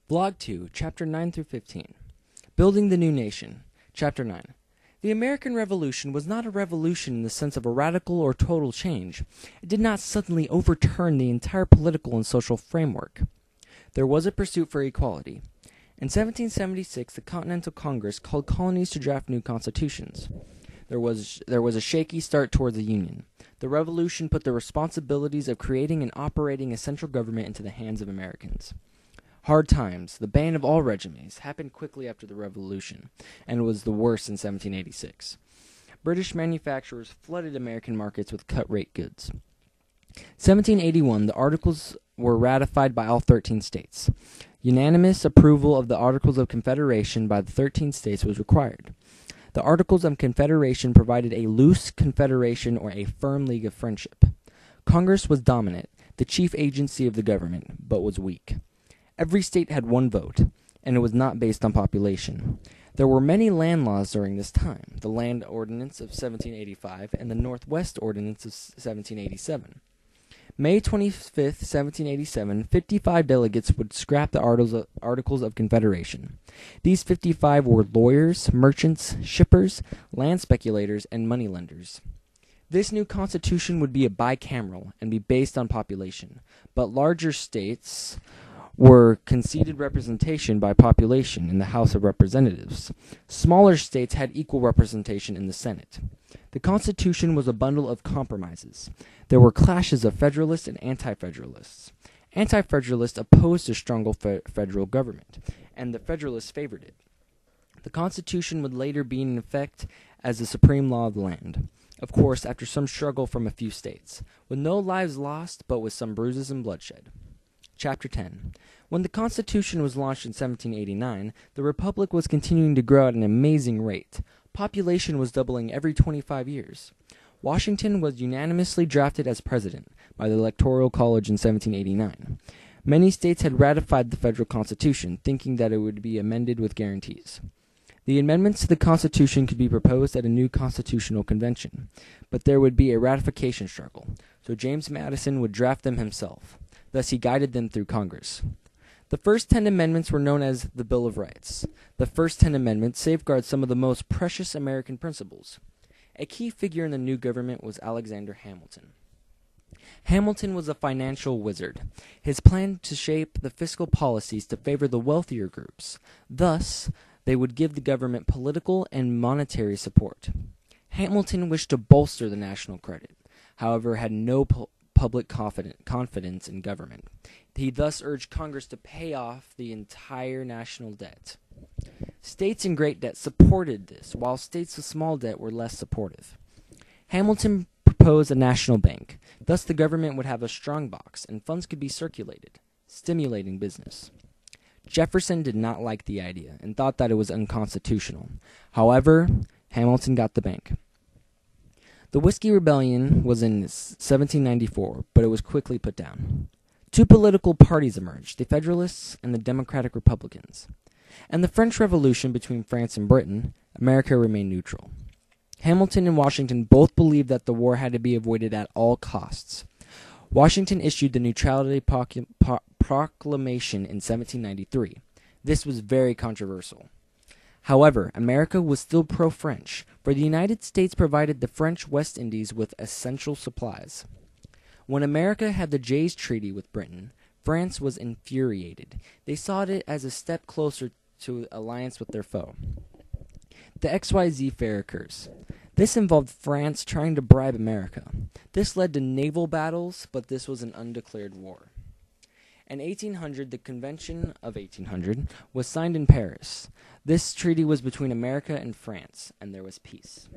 Vlog 2, Chapter 9 through 15. Building the New Nation. Chapter 9. The American Revolution was not a revolution in the sense of a radical or total change. It did not suddenly overturn the entire political and social framework. There was a pursuit for equality. In 1776, the Continental Congress called colonies to draft new constitutions. There was a shaky start towards the Union. The Revolution put the responsibilities of creating and operating a central government into the hands of Americans. Hard times, the bane of all regimes, happened quickly after the Revolution, and was the worst in 1786. British manufacturers flooded American markets with cut-rate goods. 1781, the Articles were ratified by all 13 states. Unanimous approval of the Articles of Confederation by the 13 states was required. The Articles of Confederation provided a loose confederation or a firm league of friendship. Congress was dominant, the chief agency of the government, but was weak. Every state had one vote, and it was not based on population. There were many land laws during this time, the Land Ordinance of 1785 and the Northwest Ordinance of 1787. May 25, 1787, 55 delegates would scrap the Articles of Confederation. These 55 were lawyers, merchants, shippers, land speculators, and moneylenders. This new constitution would be a bicameral and be based on population, but larger states were conceded representation by population in the House of Representatives. Smaller states had equal representation in the Senate. The Constitution was a bundle of compromises. There were clashes of Federalists and Anti-Federalists. Anti-Federalists opposed a stronger federal government, and the Federalists favored it. The Constitution would later be in effect as the supreme law of the land, of course after some struggle from a few states, with no lives lost but with some bruises and bloodshed. Chapter 10. When the Constitution was launched in 1789, the Republic was continuing to grow at an amazing rate. Population was doubling every 25 years. Washington was unanimously drafted as president by the Electoral College in 1789. Many states had ratified the federal Constitution, thinking that it would be amended with guarantees. The amendments to the Constitution could be proposed at a new constitutional convention, but there would be a ratification struggle, so James Madison would draft them himself. Thus he guided them through Congress. The first 10 amendments were known as the Bill of Rights. The first 10 amendments safeguard some of the most precious American principles. A key figure in the new government was Alexander Hamilton. Hamilton was a financial wizard. His plan to shape the fiscal policies to favor the wealthier groups. Thus, they would give the government political and monetary support. Hamilton wished to bolster the national credit, however had no public confidence in government. He thus urged Congress to pay off the entire national debt. States in great debt supported this, while states with small debt were less supportive. Hamilton proposed a national bank. Thus the government would have a strong box, and funds could be circulated, stimulating business. Jefferson did not like the idea, and thought that it was unconstitutional. However, Hamilton got the bank. The Whiskey Rebellion was in 1794, but it was quickly put down. Two political parties emerged, the Federalists and the Democratic Republicans. And the French Revolution between France and Britain, America remained neutral. Hamilton and Washington both believed that the war had to be avoided at all costs. Washington issued the Neutrality Proclamation in 1793. This was very controversial. However, America was still pro-French, for the United States provided the French West Indies with essential supplies. When America had the Jay's Treaty with Britain, France was infuriated. They saw it as a step closer to alliance with their foe. The XYZ Fair occurs. This involved France trying to bribe America. This led to naval battles, but this was an undeclared war. In 1800, the Convention of 1800 was signed in Paris. This treaty was between America and France, and there was peace.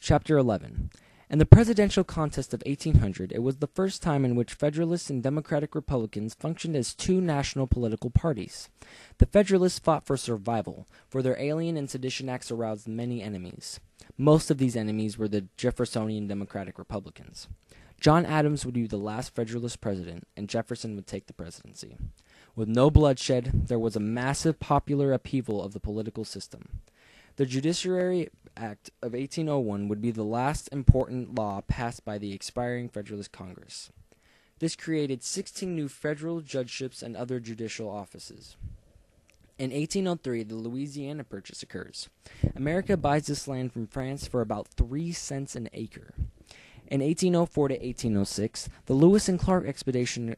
Chapter 11. In the presidential contest of 1800, it was the first time in which Federalists and Democratic Republicans functioned as two national political parties. The Federalists fought for survival, for their Alien and Sedition Acts aroused many enemies. Most of these enemies were the Jeffersonian Democratic Republicans. John Adams would be the last Federalist president, and Jefferson would take the presidency. With no bloodshed, there was a massive popular upheaval of the political system. The Judiciary Act of 1801 would be the last important law passed by the expiring Federalist Congress. This created 16 new federal judgeships and other judicial offices. In 1803, the Louisiana Purchase occurs. America buys this land from France for about 3 cents an acre. In 1804 to 1806, the Lewis and Clark expedition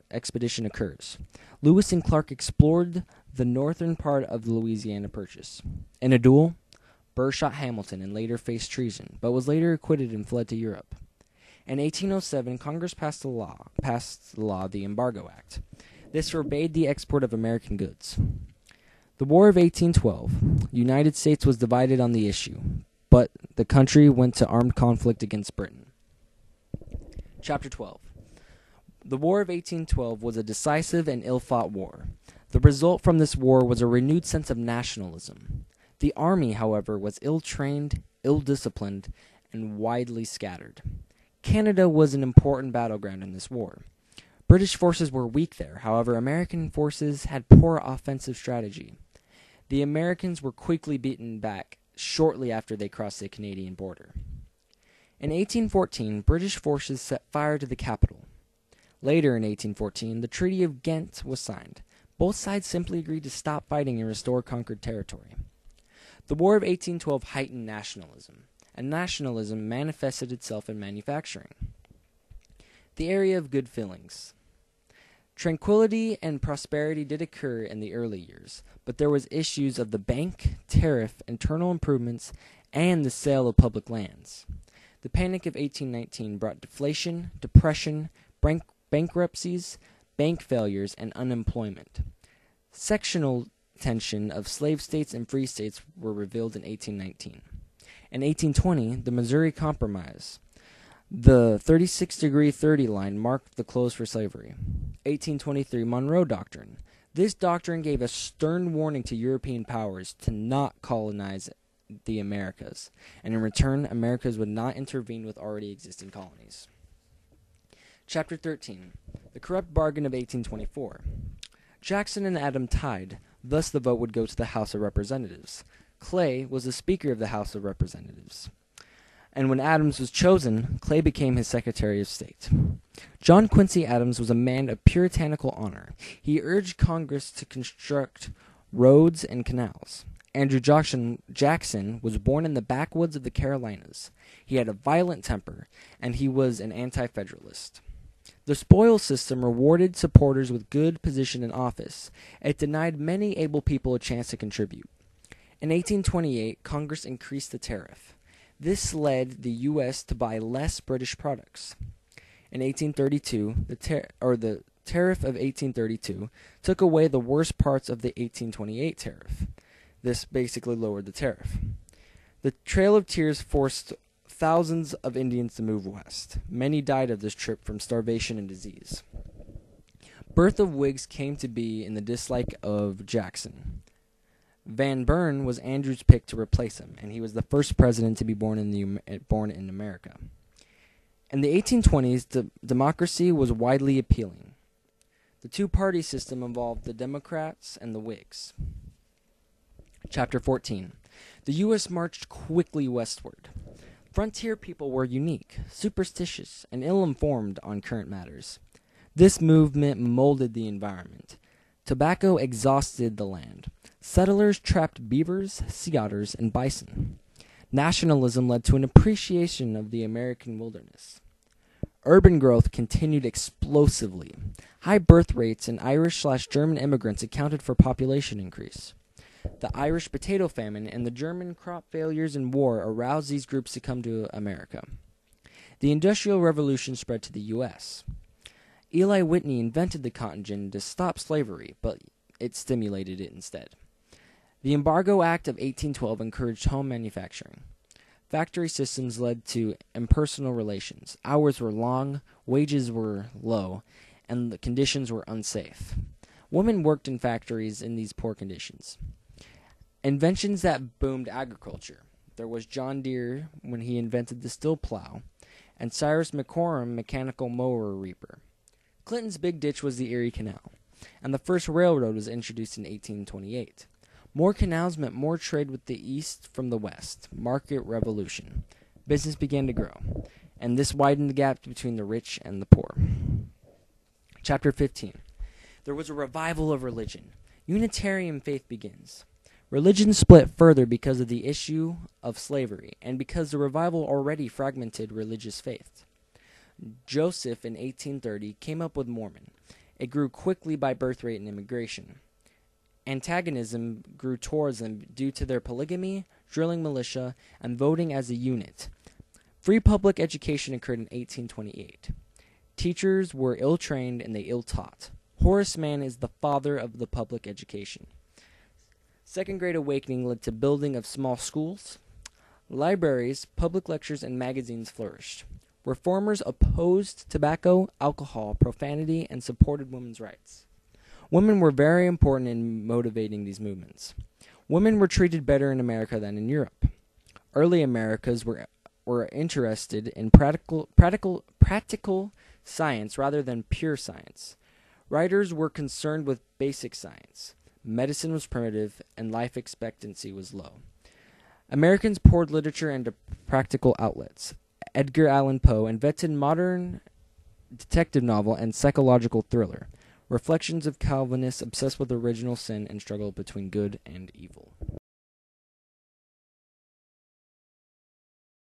occurs. Lewis and Clark explored the northern part of the Louisiana Purchase. In a duel, Burr shot Hamilton and later faced treason, but was later acquitted and fled to Europe. In 1807, Congress passed the law, the Embargo Act. This forbade the export of American goods. The War of 1812. The United States was divided on the issue, but the country went to armed conflict against Britain. Chapter 12. The War of 1812 was a decisive and ill-fought war. The result from this war was a renewed sense of nationalism. The army, however, was ill-trained, ill-disciplined, and widely scattered. Canada was an important battleground in this war. British forces were weak there, however, American forces had poor offensive strategy. The Americans were quickly beaten back shortly after they crossed the Canadian border. In 1814, British forces set fire to the capital. Later in 1814, the Treaty of Ghent was signed. Both sides simply agreed to stop fighting and restore conquered territory. The War of 1812 heightened nationalism, and nationalism manifested itself in manufacturing. The area of good feelings. Tranquility and prosperity did occur in the early years, but there was issues of the bank, tariff, internal improvements, and the sale of public lands. The Panic of 1819 brought deflation, depression, bankruptcies, bank failures, and unemployment. Sectional tension of slave states and free states were revealed in 1819. In 1820, the Missouri Compromise. The 36-degree 30 line marked the close for slavery. 1823 Monroe Doctrine. This doctrine gave a stern warning to European powers to not colonize the Americas, and in return, Americas would not intervene with already existing colonies. Chapter 13. The Corrupt Bargain of 1824. Jackson and Adams tied, thus the vote would go to the House of Representatives. Clay was the Speaker of the House of Representatives, and when Adams was chosen, Clay became his Secretary of State. John Quincy Adams was a man of puritanical honor. He urged Congress to construct roads and canals. Andrew Jackson was born in the backwoods of the Carolinas. He had a violent temper, and he was an anti-federalist. The spoils system rewarded supporters with good position in office. It denied many able people a chance to contribute. In 1828, Congress increased the tariff. This led the U.S. to buy less British products. In 1832, the tariff of 1832 took away the worst parts of the 1828 tariff. This basically lowered the tariff. The Trail of Tears forced thousands of Indians to move west. Many died of this trip from starvation and disease. Birth of Whigs came to be in the dislike of Jackson. Van Buren was Andrew's pick to replace him, and he was the first president to be born in America. In the 1820s, democracy was widely appealing. The two-party system involved the Democrats and the Whigs. Chapter 14. The U.S. marched quickly westward. Frontier people were unique, superstitious, and ill-informed on current matters. This movement molded the environment. Tobacco exhausted the land. Settlers trapped beavers, sea otters, and bison. Nationalism led to an appreciation of the American wilderness. Urban growth continued explosively. High birth rates and Irish/German immigrants accounted for population increase. The Irish potato famine and the German crop failures and war aroused these groups to come to America. The Industrial Revolution spread to the U.S. Eli Whitney invented the cotton gin to stop slavery, but it stimulated it instead. The Embargo Act of 1812 encouraged home manufacturing. Factory systems led to impersonal relations. Hours were long, wages were low, and the conditions were unsafe. Women worked in factories in these poor conditions. Inventions that boomed agriculture. There was John Deere when he invented the still plow, and Cyrus McCormick mechanical mower reaper. Clinton's big ditch was the Erie Canal, and the first railroad was introduced in 1828. More canals meant more trade with the East from the West. Market revolution. Business began to grow, and this widened the gap between the rich and the poor. Chapter 15. There was a revival of religion. Unitarian faith begins. Religion split further because of the issue of slavery, and because the revival already fragmented religious faith. Joseph, in 1830, came up with Mormon. It grew quickly by birth rate and immigration. Antagonism grew towards them due to their polygamy, drilling militia, and voting as a unit. Free public education occurred in 1828. Teachers were ill-trained and they ill-taught. Horace Mann is the father of the public education. Second Great Awakening led to building of small schools. Libraries, public lectures, and magazines flourished. Reformers opposed tobacco, alcohol, profanity, and supported women's rights. Women were very important in motivating these movements. Women were treated better in America than in Europe. Early Americans were interested in practical science rather than pure science. Writers were concerned with basic science. Medicine was primitive, and life expectancy was low. Americans poured literature into practical outlets. Edgar Allan Poe invented modern detective novel and psychological thriller, reflections of Calvinists obsessed with original sin and struggle between good and evil.